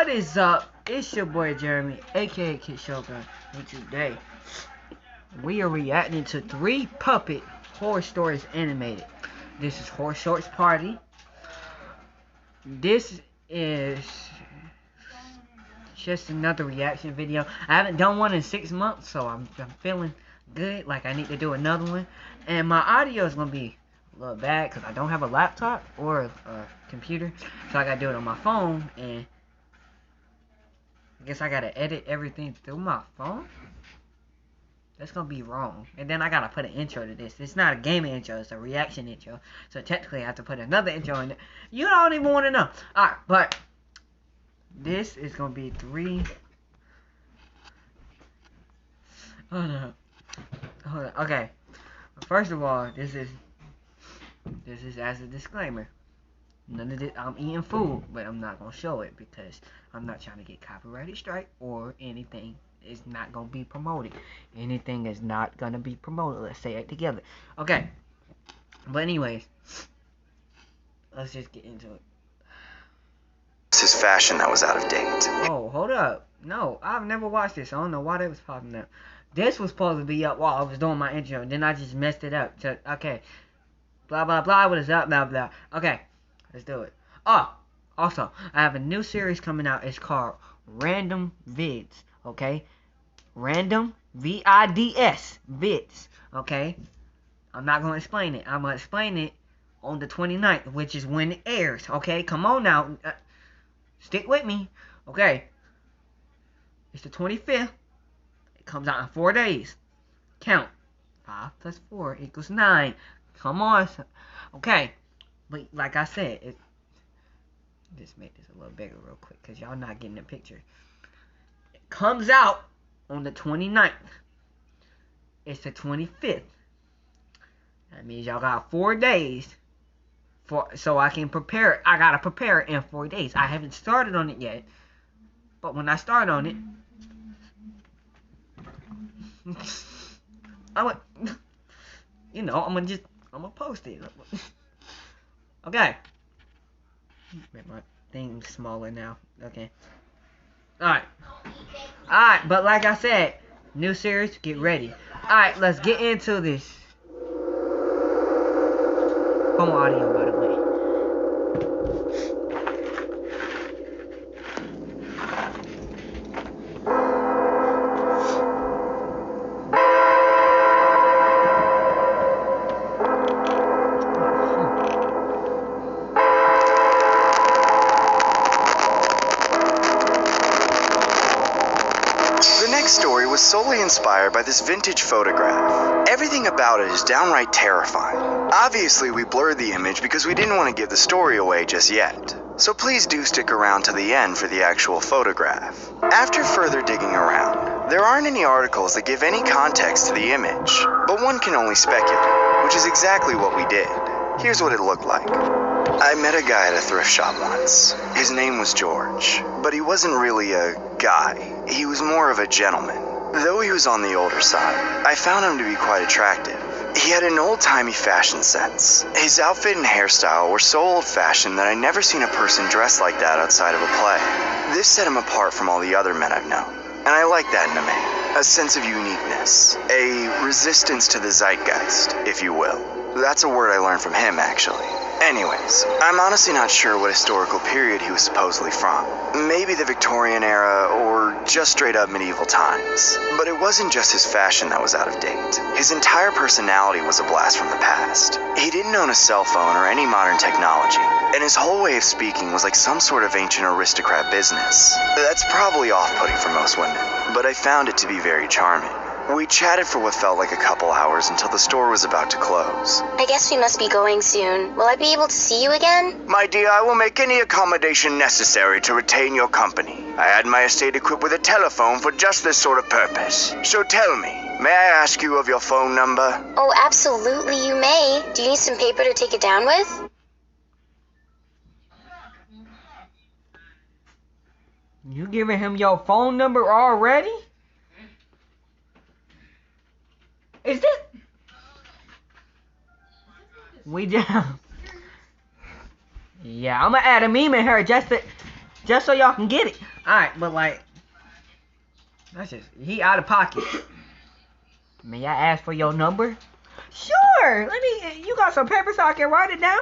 What is up? It's your boy Jeremy, aka Kid Shogun, and today we are reacting to 3 puppet horror stories animated. This is Horror Shorts Party. This is just another reaction video. I haven't done one in 6 months, so I'm feeling good, like I need to do another one. And my audio is gonna be a little bad because I don't have a laptop or a computer, so I gotta do it on my phone, and I guess I gotta edit everything through my phone. That's gonna be wrong. And then I gotta put an intro to this. It's not a gaming intro, it's a reaction intro. So technically I have to put another intro in there. You don't even want to know. Alright, but this is gonna be 3. Hold up. Okay. First of all, this is as a disclaimer. None of this, I'm eating food, but I'm not gonna show it because I'm not trying to get copyrighted strike or anything. Is not gonna be promoted. Anything is not gonna be promoted. Let's say it together. Okay. But anyways, let's just get into it. It's his fashion that was out of date. Oh, hold up. No, I've never watched this. I don't know why that was popping up. This was supposed to be up while I was doing my intro, and then I just messed it up. So, okay. Blah, blah, blah. What is up? Blah, blah. Okay. Let's do it. Oh, also, I have a new series coming out. It's called Random Vids. Okay? Random, V-I-D-S, Vids. Okay? I'm not going to explain it. I'm going to explain it on the 29th, which is when it airs. Okay? Come on now. Stick with me. Okay? It's the 25th. It comes out in 4 days. Count. 5 plus 4 equals 9. Come on. Okay. But like I said, just make this a little bigger real quick because y'all not getting the picture. It comes out on the 29th. It's the 25th. That means y'all got 4 days so I can prepare it. I gotta prepare it in 4 days. I haven't started on it yet, but when I start on it, I'm gonna post it. Okay. Make my thing smaller now. Okay. Alright. Alright, but like I said, new series, get ready. Alright, let's get into this. Home audio, by the way. Story was solely inspired by this vintage photograph. Everything about it is downright terrifying. Obviously, we blurred the image because we didn't want to give the story away just yet. So please do stick around to the end for the actual photograph. After further digging around, there aren't any articles that give any context to the image, but one can only speculate, which is exactly what we did. Here's what it looked like. I met a guy at a thrift shop once. His name was George, but he wasn't really a guy. He was more of a gentleman. Though he was on the older side, I found him to be quite attractive. He had an old-timey fashion sense. His outfit and hairstyle were so old-fashioned that I never seen a person dressed like that outside of a play. This set him apart from all the other men I've known, and I like that in a man. A sense of uniqueness, a resistance to the zeitgeist, if you will. That's a word I learned from him, actually. Anyways, I'm honestly not sure what historical period he was supposedly from. Maybe the Victorian era, or just straight up medieval times. But it wasn't just his fashion that was out of date. His entire personality was a blast from the past. He didn't own a cell phone or any modern technology, and his whole way of speaking was like some sort of ancient aristocrat business. That's probably off-putting for most women, but I found it to be very charming. We chatted for what felt like a couple hours until the store was about to close. I guess we must be going soon. Will I be able to see you again? My dear, I will make any accommodation necessary to retain your company. I had my estate equipped with a telephone for just this sort of purpose. So tell me, may I ask you of your phone number? Oh, absolutely you may. Do you need some paper to take it down with? You giving him your phone number already? Is this? We just. Yeah, I'm gonna add a meme in here just so y'all can get it. Alright, but like, that's just, he out of pocket. May I ask for your number? Sure. You got some paper so I can write it down?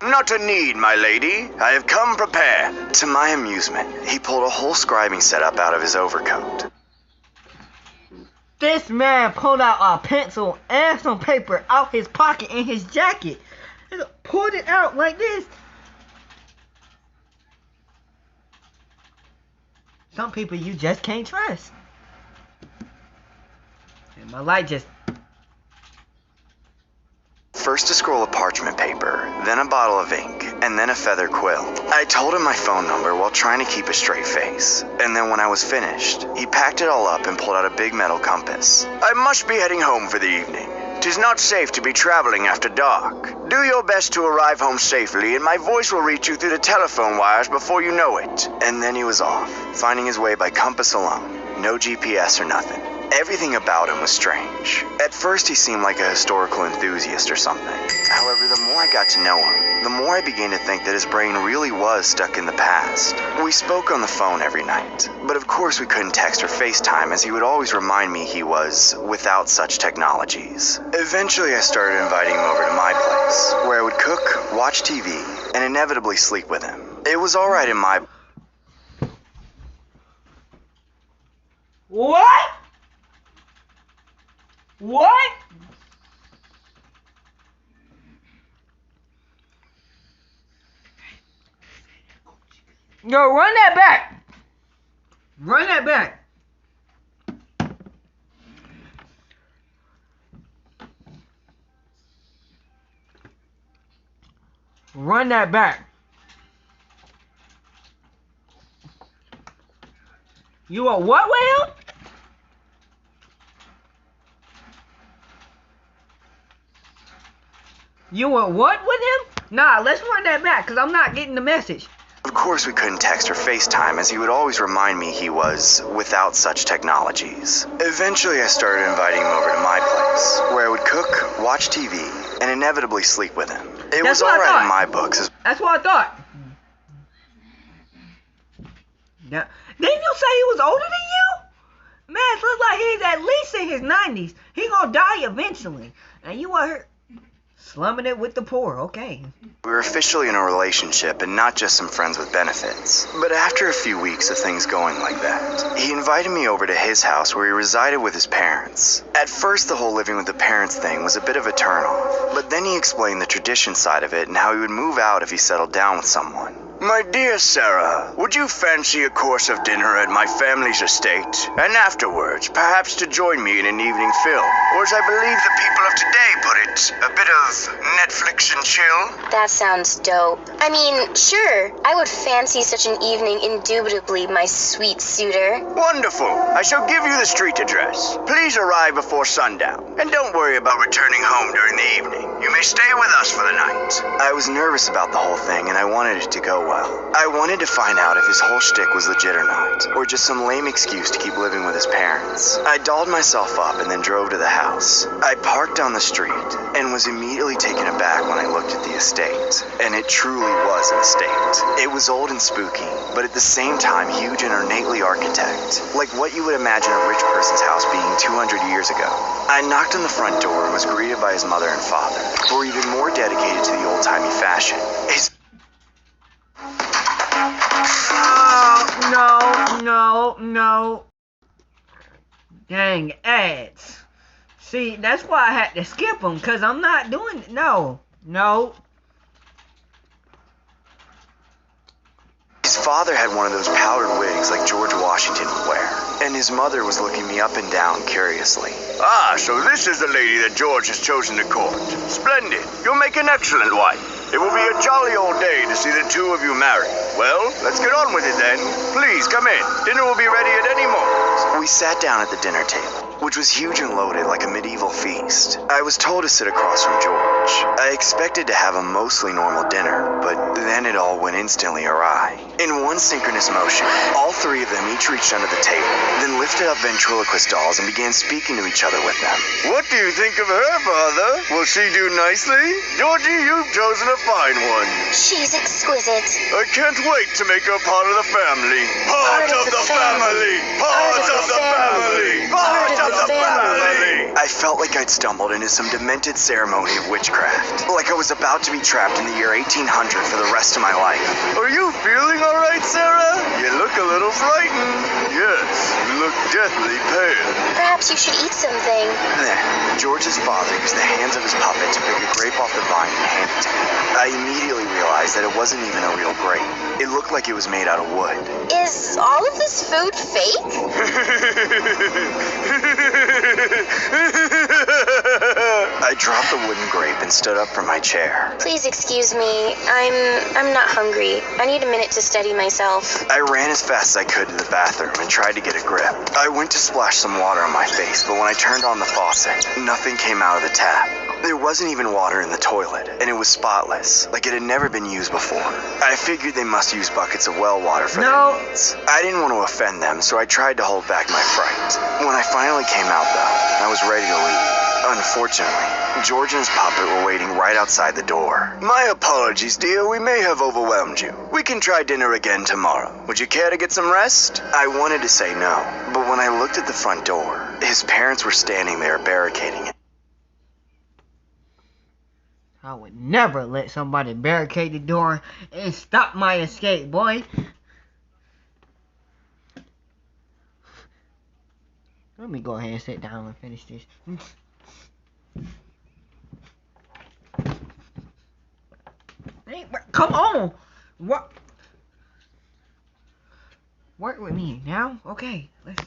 Not a need, my lady. I have come prepared. To my amusement, he pulled a whole scribing setup out of his overcoat. This man pulled out a pencil and some paper out his pocket in his jacket. He pulled it out like this. Some people you just can't trust. And my light just... First a scroll of parchment paper, then a bottle of ink, and then a feather quill. I told him my phone number while trying to keep a straight face. And then when I was finished, he packed it all up and pulled out a big metal compass. I must be heading home for the evening. 'Tis not safe to be traveling after dark. Do your best to arrive home safely, and my voice will reach you through the telephone wires before you know it. And then he was off, finding his way by compass alone. No GPS or nothing. Everything about him was strange. At first he seemed like a historical enthusiast or something. However, the more I got to know him, the more I began to think that his brain really was stuck in the past. We spoke on the phone every night, but of course we couldn't text or FaceTime, as he would always remind me he was without such technologies. Eventually I started inviting him over to my place, where I would cook, watch TV, and inevitably sleep with him. It was alright in my... What? What? Yo, run that back. Run that back. Run that back. You a what with him? You were what with him? Nah, let's run that back, because I'm not getting the message. Of course we couldn't text or FaceTime, as he would always remind me he was without such technologies. Eventually I started inviting him over to my place, where I would cook, watch TV, and inevitably sleep with him. It was alright in my books. That's what I thought. Now, didn't you say he was older than you? Man, it looks like he's at least in his 90s. He gonna die eventually. And you are here slumming it with the poor, okay. We were officially in a relationship and not just some friends with benefits. But after a few weeks of things going like that, he invited me over to his house where he resided with his parents. At first, the whole living with the parents thing was a bit of a turnoff, but then he explained the tradition side of it and how he would move out if he settled down with someone. My dear Sarah, would you fancy a course of dinner at my family's estate? And afterwards, perhaps to join me in an evening film? Or as I believe the people of today put it, a bit of Netflix and chill? That sounds dope. I mean, sure, I would fancy such an evening indubitably, my sweet suitor. Wonderful. I shall give you the street address. Please arrive before sundown. And don't worry about returning home during the evening. You may stay with us for the night. I was nervous about the whole thing, and I wanted it to go well. I wanted to find out if his whole shtick was legit or not, or just some lame excuse to keep living with his parents. I dolled myself up and then drove to the house. I parked on the street and was immediately taken aback when I looked at the estate. And it truly was an estate. It was old and spooky, but at the same time huge and ornately architect, like what you would imagine a rich person's house being 200 years ago. I knocked on the front door and was greeted by his mother and father, who were even more dedicated to the old-timey fashion. No. Dang ads. See, that's why I had to skip them, because I'm not doing it. No. His father had one of those powdered wigs like George Washington would wear, and his mother was looking me up and down curiously. Ah, so this is the lady that George has chosen to court. Splendid. You'll make an excellent wife. It will be a jolly old day to see the two of you married. Well, let's get on with it then. Please, come in. Dinner will be ready at any moment. We sat down at the dinner table, which was huge and loaded like a medieval feast. I was told to sit across from George. I expected to have a mostly normal dinner, but then it all went instantly awry. In one synchronous motion, all three of them each reached under the table, then lifted up ventriloquist dolls and began speaking to each other with them. What do you think of her, Father? Will she do nicely? Georgie, you've chosen a fine one. She's exquisite. I can't wait to make her part of the family. Part of the family! Part of the family! Part of the family! I felt like I'd stumbled into some demented ceremony of witchcraft. Like I was about to be trapped in the year 1800 for the rest of my life. Are you feeling all right, Sarah? You look a little frightened. Yes, you look deathly pale. Perhaps you should eat something. Then, George's father used the hands of his puppet to pick a grape off the vine and hand it to me. I immediately realized that it wasn't even a real grape. It looked like it was made out of wood. Is all of this food fake? I dropped the wooden grape and stood up from my chair. Please excuse me. I'm not hungry. I need a minute to steady myself. I ran as fast as I could to the bathroom and tried to get a grip. I went to splash some water on my face, but when I turned on the faucet, nothing came out of the tap. There wasn't even water in the toilet, and it was spotless, like it had never been used before. I figured they must use buckets of well water for their needs. I didn't want to offend them, so I tried to hold back my fright. When I finally came out, though, I was ready to leave. Unfortunately, George and his puppet were waiting right outside the door. My apologies, dear. We may have overwhelmed you. We can try dinner again tomorrow. Would you care to get some rest? I wanted to say no, but when I looked at the front door, his parents were standing there barricading it. I would never let somebody barricade the door and stop my escape, boy. Let me go ahead and sit down and finish this. Hey, come on! What? Work with me now? Okay, let's.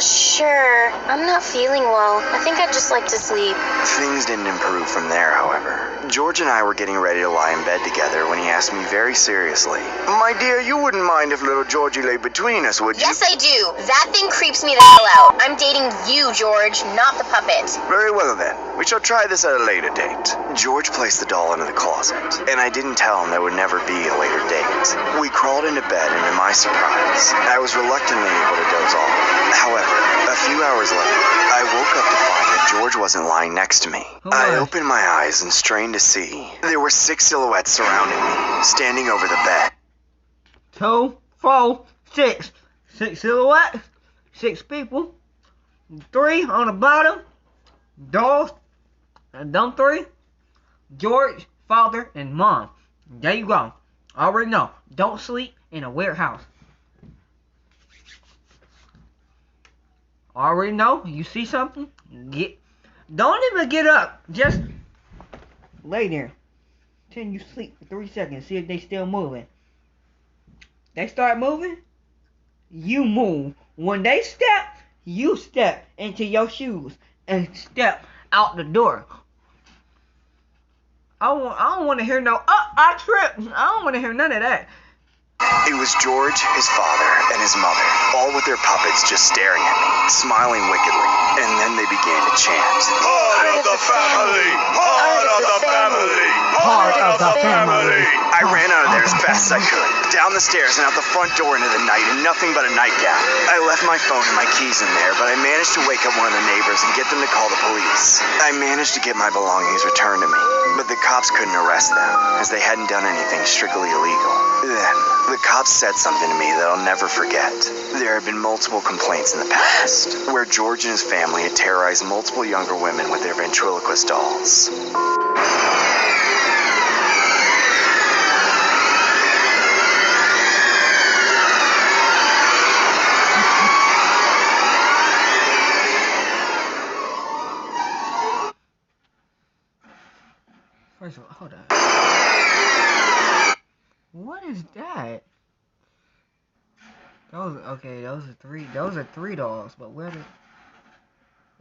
Sure. I'm not feeling well. I think I'd just like to sleep. Things didn't improve from there, however. George and I were getting ready to lie in bed together when he asked me very seriously, My dear, you wouldn't mind if little Georgie lay between us, would you? Yes, I do. That thing creeps me the hell out. I'm dating you, George, not the puppet. Very well, then. We shall try this at a later date. George placed the doll into the closet, and I didn't tell him there would never be a later date. We crawled into bed, and to my surprise, I was reluctantly able to doze off. However, a few hours later, I woke up to find that George wasn't lying next to me. I opened my eyes and strained to see. There were 6 silhouettes surrounding me, standing over the bed. 2, 4, 6. 6 silhouettes. 6 people. 3 on the bottom. Dolls. And them 3. George, father, and mom. There you go. Already know. Don't sleep in a weird house. Already know. You see something? Don't even get up. Just lay there. Pretend you sleep for 3 seconds. See if they still moving. They start moving. You move. When they step, you step into your shoes and step out the door. I don't want to hear no. I tripped. I don't want to hear none of that. It was George, his father, and his mother, all with their puppets just staring at me, smiling wickedly, and then they began to chant, Part of the family! Part of the family! Part of the family! I ran out of there as fast as I could, down the stairs and out the front door into the night in nothing but a nightgown. I left my phone and my keys in there, but I managed to wake up one of the neighbors and get them to call the police. I managed to get my belongings returned to me, but the cops couldn't arrest them, as they hadn't done anything strictly illegal. Then, the cops said something to me that I'll never forget. There had been multiple complaints in the past, where George and his family had terrorized multiple younger women with their ventriloquist dolls. First of all, hold on. What is that? Those are 3 dolls, but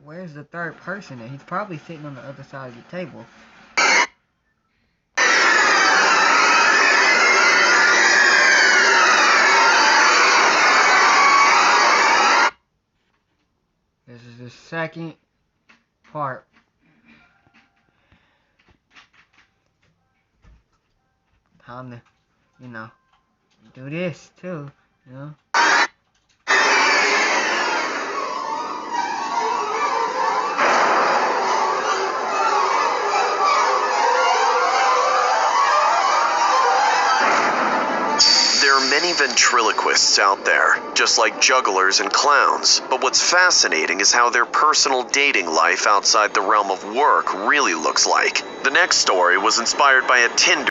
where's the third person? He's probably sitting on the other side of the table. second part. Time to, do this too, There are many ventriloquists out there, just like jugglers and clowns, but what's fascinating is how their personal dating life outside the realm of work really looks like. The next story was inspired by a Tinder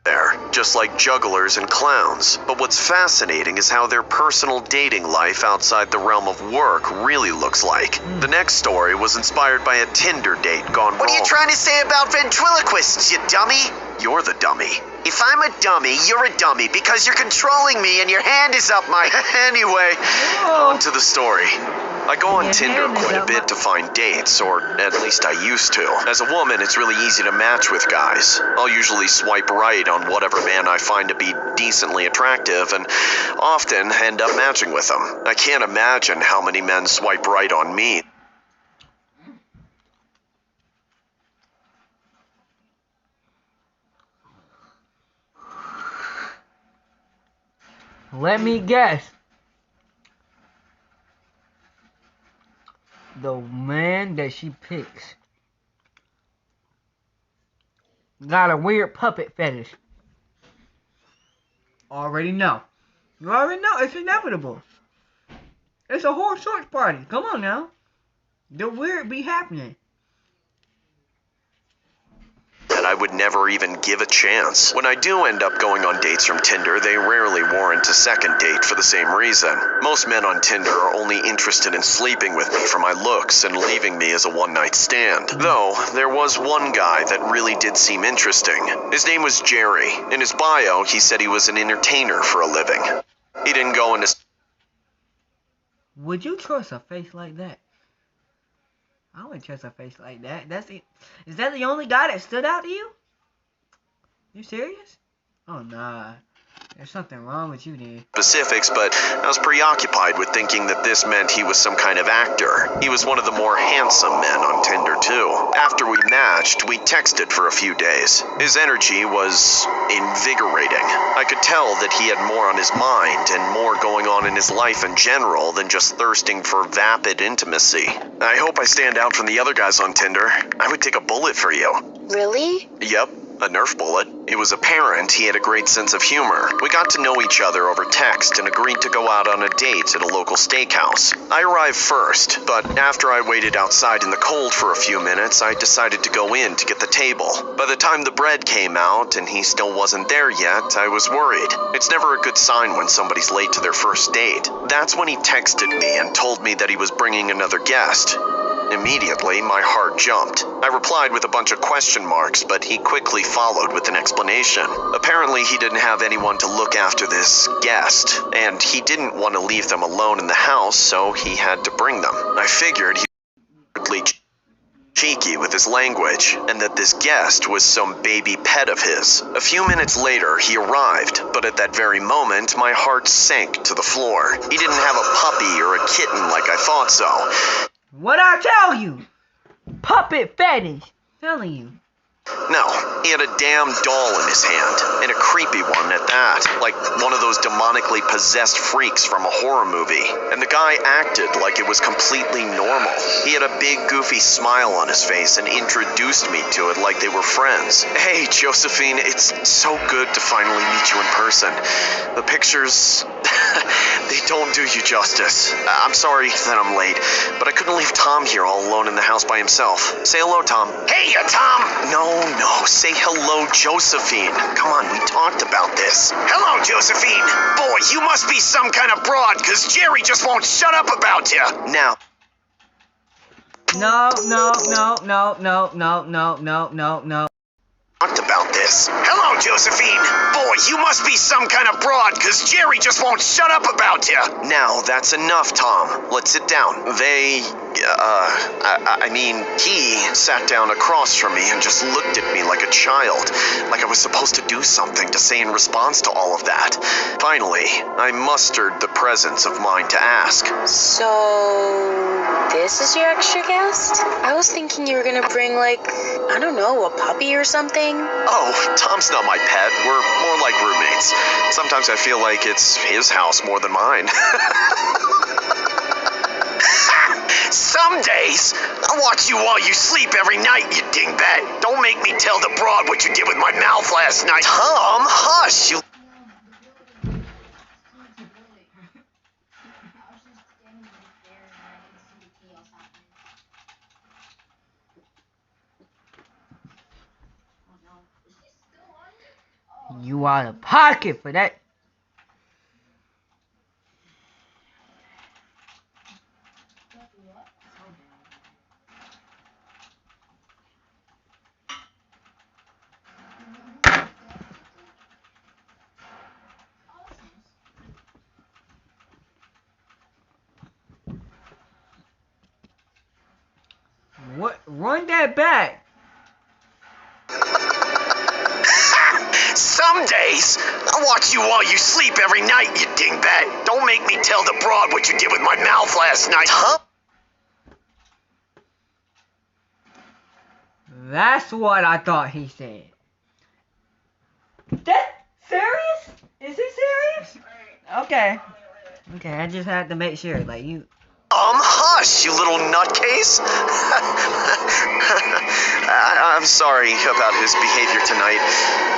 there, just like jugglers and clowns, but what's fascinating is how their personal dating life outside the realm of work really looks like. The next story was inspired by a Tinder date gone wrong. What are you trying to say about ventriloquists, you dummy? You're the dummy. If I'm a dummy, you're a dummy because you're controlling me and your hand is up my... Anyway, on to the story. I go on Your Tinder hand is quite a up bit my- to find dates, or at least I used to. As a woman, it's really easy to match with guys. I'll usually swipe right on whatever man I find to be decently attractive, and often end up matching with them. I can't imagine how many men swipe right on me. Let me guess. The man that she picks got a weird puppet fetish. Already know. You already know. It's inevitable. It's a whole search party. Come on now. The weird be happening. That I would never even give a chance. When I do end up going on dates from Tinder, they rarely warrant a second date for the same reason. Most men on Tinder are only interested in sleeping with me for my looks and leaving me as a one-night stand. Though, there was one guy that really did seem interesting. His name was Jerry. In his bio, he said he was an entertainer for a living. He didn't go into... Would you trust a face like that? I wouldn't trust a face like that. Is that the only guy that stood out to you? You serious? Oh nah. There's something wrong with you, dude. specifics, but I was preoccupied with thinking that this meant he was some kind of actor. He was one of the more handsome men on Tinder, too. After we matched, we texted for a few days. His energy was invigorating. I could tell that he had more on his mind and more going on in his life in general than just thirsting for vapid intimacy. I hope I stand out from the other guys on Tinder. I would take a bullet for you. Really? Yep. A Nerf bullet. It was apparent he had a great sense of humor. We got to know each other over text and agreed to go out on a date at a local steakhouse. I arrived first, but after I waited outside in the cold for a few minutes, I decided to go in to get the table. By the time the bread came out and he still wasn't there yet, I was worried. It's never a good sign when somebody's late to their first date. That's when he texted me and told me that he was bringing another guest. Immediately, my heart jumped. I replied with a bunch of question marks, but he quickly followed with an explanation. Apparently, he didn't have anyone to look after this guest, and he didn't want to leave them alone in the house, so he had to bring them. I figured he was really cheeky with his language, and that this guest was some baby pet of his. A few minutes later, he arrived, but at that very moment, my heart sank to the floor. He didn't have a puppy or a kitten like I thought so. What I tell you? Puppet fetish. Telling you. No, he had a damn doll in his hand, and a creepy one at that, like one of those demonically possessed freaks from a horror movie. And the guy acted like it was completely normal. He had a big goofy smile on his face and introduced me to it like they were friends. Hey, Josephine, it's so good to finally meet you in person. The pictures, they don't do you justice. I'm sorry that I'm late, but I couldn't leave Tom here all alone in the house by himself. Say hello, Tom. Hey, Tom! No, say hello, Josephine. Come on, we talked about this. Hello, Josephine. Boy, you must be some kind of broad, because Jerry just won't shut up about you. Now, No. talked about this. Hello, Josephine. Boy, you must be some kind of broad, because Jerry just won't shut up about you. Now, that's enough, Tom. Let's sit down. They I mean, he sat down across from me and just looked at me like a child, like I was supposed to do something to say in response to all of that. Finally, I mustered the presence of mind to ask. So, this is your extra guest? I was thinking you were gonna bring, like, I don't know, a puppy or something? Oh, Tom's not my pet. We're more like roommates. Sometimes I feel like it's his house more than mine. Some days, I watch you while you sleep every night, you dingbat. Don't make me tell the broad what you did with my mouth last night. Tom, hush! You... You out of pocket for that. What? Run that back. Some days, I watch you while you sleep every night, you dingbat. Don't make me tell the broad what you did with my mouth last night, huh? That's what I thought he said. That serious? Is he serious? Okay. Okay, I just had to make sure. Like you. Hush, you little nutcase. I'm sorry about his behavior tonight.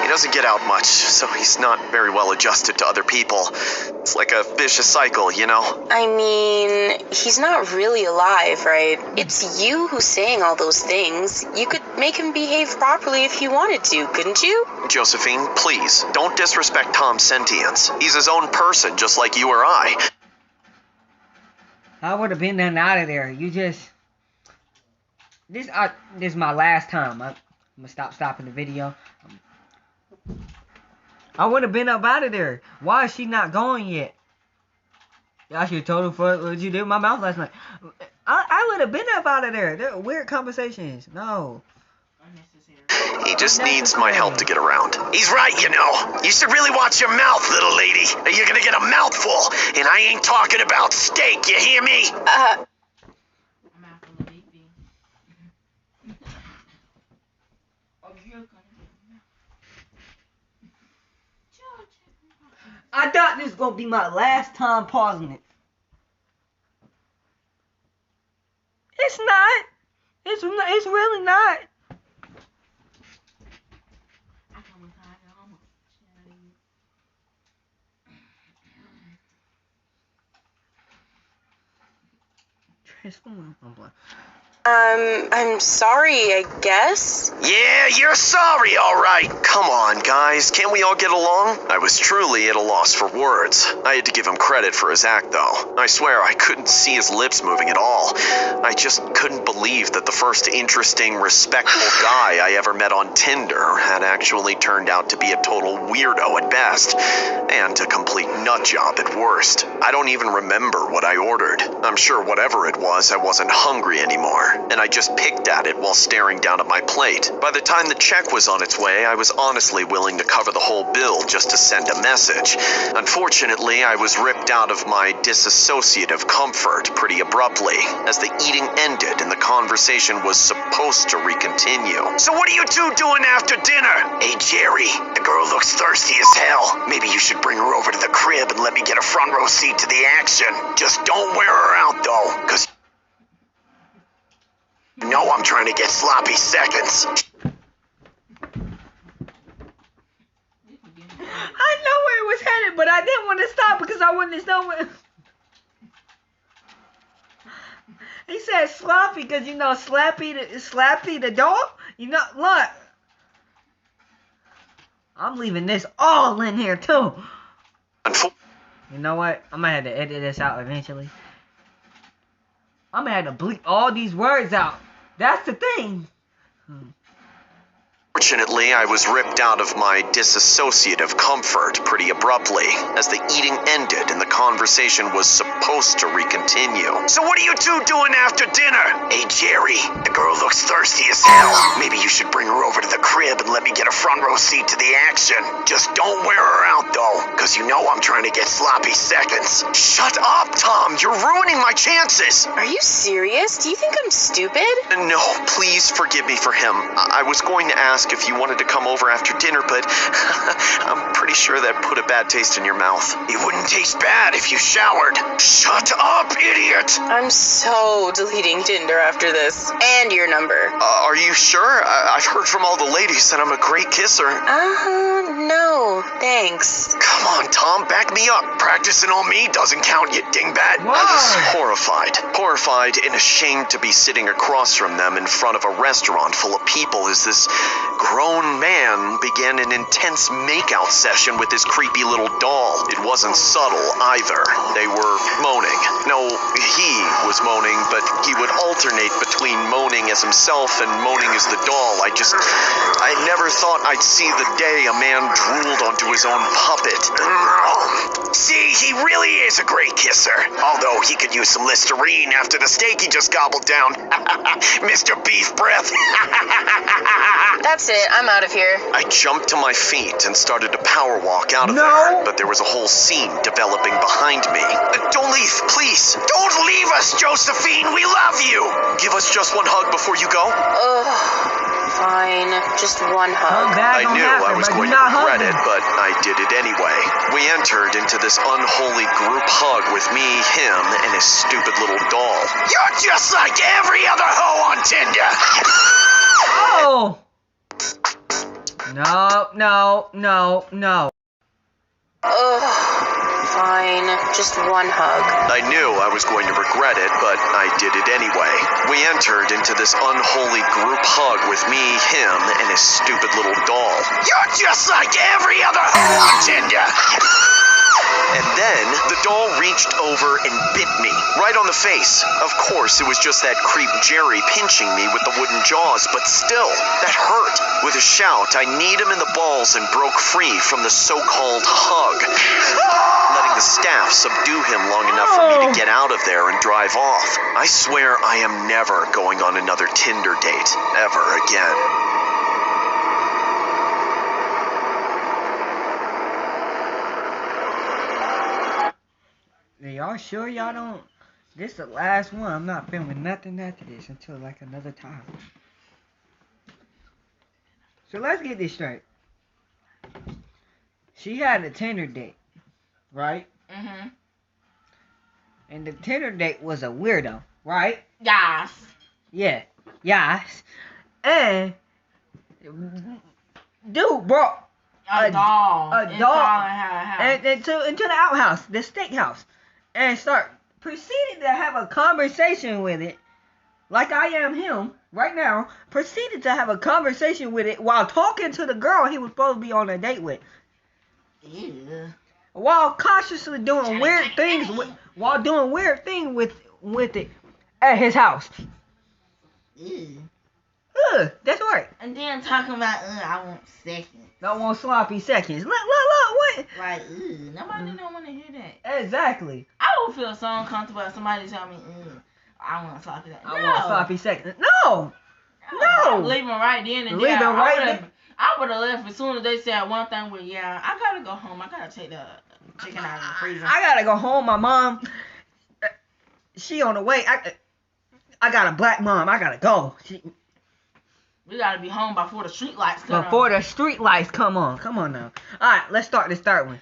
He doesn't get out much, so he's not very well adjusted to other people. It's like a vicious cycle, you know? I mean, he's not really alive, right? It's you who's saying all those things. You could make him behave properly if you wanted to, couldn't you? Josephine, please, don't disrespect Tom's sentience. He's his own person, just like you or I. I would have been done out of there. You just. This is my last time. I'm gonna stopping the video. I would have been up out of there. Why is she not going yet? I should have told her what you did with my mouth last night. I would have been up out of there. They're weird conversations. No. He just needs my help to get around. He's right, you know. You should really watch your mouth, little lady. Or you're gonna get a mouthful. And I ain't talking about steak, you hear me? I thought this was gonna be my last time pausing it. It's not. It's really not. I'm sorry, I guess. Yeah, you're sorry, all right. Come on, guys, can't we all get along? I was truly at a loss for words. I had to give him credit for his act, though. I swear I couldn't see his lips moving at all. I just couldn't believe that the first interesting, respectful guy I ever met on Tinder had actually turned out to be a total weirdo at best, and a complete nutjob at worst. I don't even remember what I ordered. I'm sure whatever it was, I wasn't hungry anymore, and I just picked at it while staring down at my plate. By the time the check was on its way, I was honestly willing to cover the whole bill just to send a message. Unfortunately, I was ripped out of my disassociative comfort pretty abruptly, as the eating ended and the conversation was supposed to recontinue. So what are you two doing after dinner? Hey, Jerry, the girl looks thirsty as hell. Maybe you should bring her over to the crib and let me get a front row seat to the action. Just don't wear her out, though, because you know I'm trying to get sloppy seconds. I know where it was headed, but I didn't want to stop because I wanted to know where. He said sloppy because, you know, Slappy the dog. You know, look. I'm leaving this all in here, too. You know what? I'm going to have to edit this out eventually. I'm going to have to bleep all these words out. That's the thing. Fortunately, I was ripped out of my disassociative comfort pretty abruptly, as the eating ended and the conversation was supposed to recontinue. So what are you two doing after dinner? Hey, Jerry, the girl looks thirsty as hell. Maybe you should bring her over to the crib and let me get a front row seat to the action. Just don't wear her out, though, because you know I'm trying to get sloppy seconds. Shut up, Tom! You're ruining my chances! Are you serious? Do you think I'm stupid? No, please forgive me for him. I was going to ask if you wanted to come over after dinner, but I'm pretty sure that put a bad taste in your mouth. It wouldn't taste bad if you showered. Shut up, idiot! I'm so deleting Tinder after this. And your number. Are you sure? I've heard from all the ladies that I'm a great kisser. No, thanks. Come on, Tom, back me up. Practicing on me doesn't count, you dingbat. Whoa. I was horrified and ashamed to be sitting across from them in front of a restaurant full of people as this grown man began an intense makeout session with his creepy little doll. It wasn't subtle either. They were moaning. No, he was moaning, but he would alternate between moaning as himself and moaning as the doll. I never thought I'd see the day a man drooled onto his own puppet. See, he really is a great kisser. Although he could use some Listerine after the steak he just gobbled down. Mr. Beef Breath. That's it. I'm out of here. I jumped to my feet and started to power walk out of there, but there was a whole scene developing behind me. Don't leave, please. Don't leave us, Josephine. We love you. Give us just one hug before you go. Fine. Just one hug. I knew I was going to regret it, but I did it anyway. We entered into this unholy group hug with me, him, and his stupid little doll. You're just like every other hoe on Tinder. Oh! No. Fine. Just one hug. I knew I was going to regret it, but I did it anyway. We entered into this unholy group hug with me, him, and his stupid little doll. You're just like every other hoe on Tinder. And then the doll reached over and bit me, right on the face. Of course, it was just that creep Jerry pinching me with the wooden jaws, but still, that hurt. With a shout, I kneed him in the balls and broke free from the so-called hug, letting the staff subdue him long enough for me to get out of there and drive off. I swear I am never going on another Tinder date, ever again. Y'all sure y'all don't? This is the last one. I'm not filming nothing after this until like another time. So let's get this straight. She had a Tinder date, right? Mm-hmm. And the Tinder date was a weirdo, right? Yes. Yeah. Yes. And dude brought A doll. a Inside doll her house. into the outhouse, the steakhouse, and proceeded to have a conversation with it, like I am him right now. Proceeded to have a conversation with it while talking to the girl he was supposed to be on a date with, Ew. while cautiously doing weird things with it at his house. Ew. That's right. And then talking about, I want seconds. Don't want sloppy seconds. Look, what? Like, nobody don't want to hear that. Exactly. I would feel so uncomfortable if somebody tell me, I want sloppy seconds. I want sloppy seconds. No. I'm leaving right then and there. I would have left as soon as they said one thing. Well, yeah, I gotta go home. I gotta take the chicken out of the freezer. I gotta go home. My mom, she on the way. I got a black mom. I gotta go. We gotta be home before the street lights come on. Before the street lights come on. Come on now. All right, let's start this third one.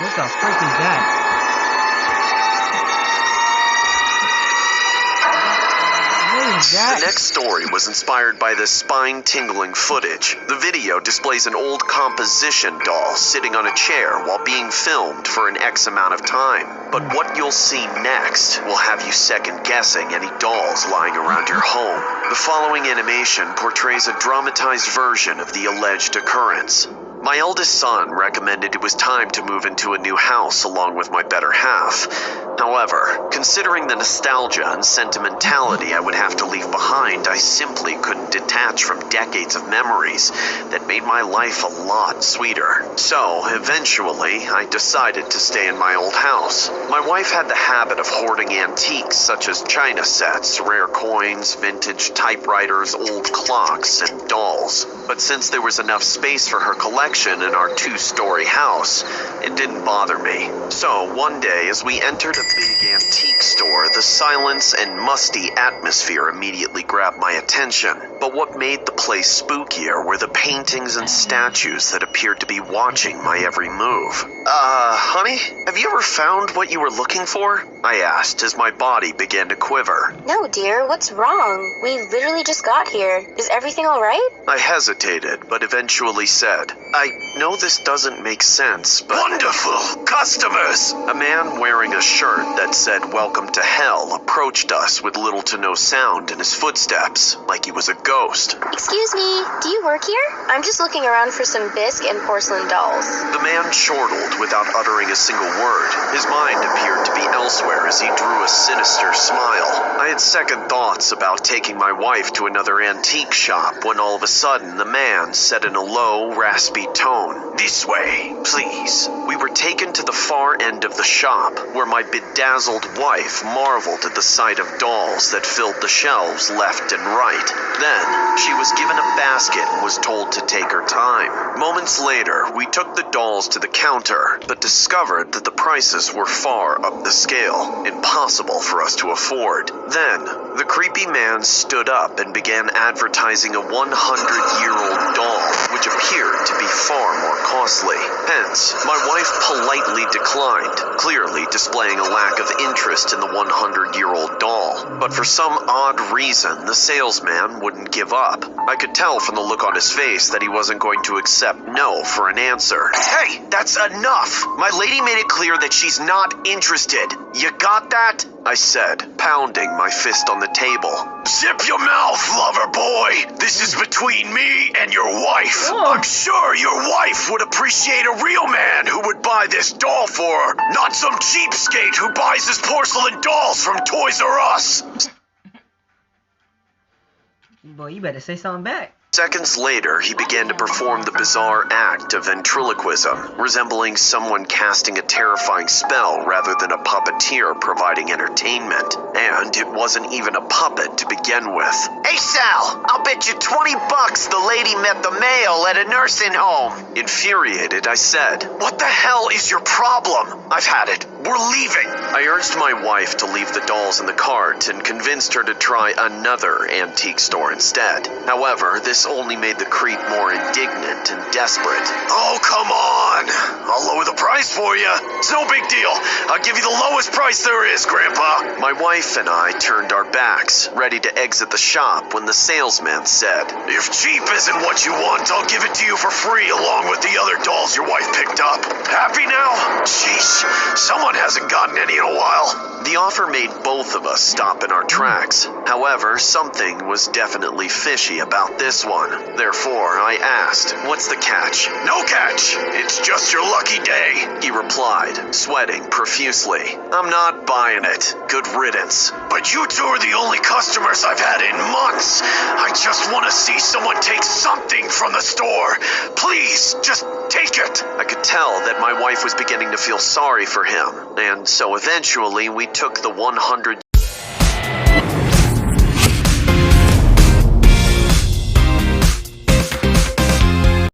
What the freak is that? The next story was inspired by this spine-tingling footage. The video displays an old composition doll sitting on a chair while being filmed for an X amount of time. But what you'll see next will have you second-guessing any dolls lying around your home. The following animation portrays a dramatized version of the alleged occurrence. My eldest son recommended it was time to move into a new house along with my better half. However, considering the nostalgia and sentimentality I would have to leave behind, I simply couldn't detach from decades of memories that made my life a lot sweeter. So, eventually, I decided to stay in my old house. My wife had the habit of hoarding antiques such as china sets, rare coins, vintage typewriters, old clocks, and dolls. But since there was enough space for her collection in our 2-story house, it didn't bother me. So, one day, as we entered a big antique store, the silence and musty atmosphere immediately grabbed my attention. But what made the place spookier were the paintings and statues that appeared to be watching my every move. Honey, have you ever found what you were looking for? I asked as my body began to quiver. No, dear, what's wrong? We literally just got here. Is everything all right? I hesitated, but eventually said, I know this doesn't make sense, but... Wonderful! Customers! A man wearing a shirt that said "Welcome to Hell" approached us with little to no sound in his footsteps, like he was a ghost. Excuse me, do you work here? I'm just looking around for some bisque and porcelain dolls. The man chortled without uttering a single word. His mind appeared to be elsewhere as he drew a sinister smile. I had second thoughts about taking my wife to another antique shop when all of a sudden the man said in a low, raspy tone, This way, please. We were taken to the far end of the shop, where my bedazzled wife marveled at the sight of dolls that filled the shelves left and right. Then, she was given a basket and was told to take her time. Moments later, we took the dolls to the counter, but discovered that the prices were far up the scale, impossible for us to afford. Then, the creepy man stood up and began advertising a 100-year-old doll, which appeared to be far more costly. Hence, my wife politely declined, clearly displaying a lack of interest in the 100-year-old doll. But for some odd reason, the salesman wouldn't give up. I could tell from the look on his face that he wasn't going to accept no for an answer. Hey, that's enough! My lady made it clear that she's not interested. You got that? I said, pounding my fist on the table. Zip your mouth, lover boy! This is between me and your wife. Oh. I'm sure your wife would appreciate a real man who would buy this doll for her, not some cheapskate who buys his porcelain dolls from Toys R Us. Boy, you better say something back. Seconds later, he began to perform the bizarre act of ventriloquism, resembling someone casting a terrifying spell rather than a puppeteer providing entertainment. And it wasn't even a puppet to begin with. Hey, Sal, I'll bet you $20 the lady met the mail at a nursing home. Infuriated, I said, What the hell is your problem? I've had it. We're leaving. I urged my wife to leave the dolls in the cart and convinced her to try another antique store instead. However, this only made the creep more indignant and desperate. Oh, come on. I'll lower the price for you. It's no big deal. I'll give you the lowest price there is, Grandpa. My wife and I turned our backs, ready to exit the shop when the salesman said, If cheap isn't what you want, I'll give it to you for free along with the other dolls your wife picked up. Happy now? Sheesh, someone hasn't gotten any in a while. The offer made both of us stop in our tracks. However, something was definitely fishy about this one. Therefore, I asked, what's the catch? No catch. It's just your lucky day. He replied, sweating profusely. I'm not buying it. Good riddance. But you two are the only customers I've had in months. I just want to see someone take something from the store. Please, just take it. I could tell that my wife was beginning to feel sorry for him, and so eventually we took the 100